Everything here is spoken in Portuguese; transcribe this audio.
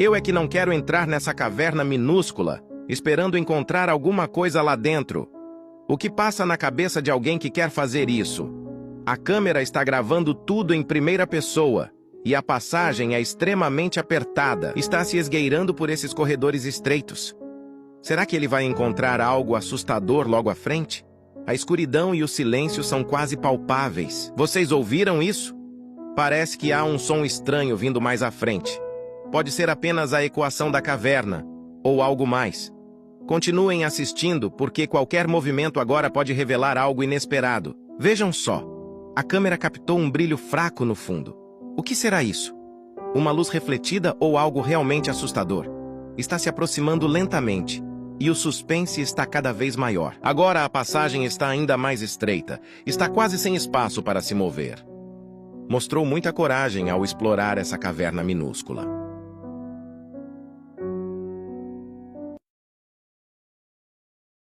Eu é que não quero entrar nessa caverna minúscula, esperando encontrar alguma coisa lá dentro. O que passa na cabeça de alguém que quer fazer isso? A câmera está gravando tudo em primeira pessoa, e a passagem é extremamente apertada. Está se esgueirando por esses corredores estreitos. Será que ele vai encontrar algo assustador logo à frente? A escuridão e o silêncio são quase palpáveis. Vocês ouviram isso? Parece que há um som estranho vindo mais à frente. Pode ser apenas a ecoação da caverna, ou algo mais. Continuem assistindo, porque qualquer movimento agora pode revelar algo inesperado. Vejam só. A câmera captou um brilho fraco no fundo. O que será isso? Uma luz refletida ou algo realmente assustador? Está se aproximando lentamente, e o suspense está cada vez maior. Agora a passagem está ainda mais estreita. Está quase sem espaço para se mover. Mostrou muita coragem ao explorar essa caverna minúscula.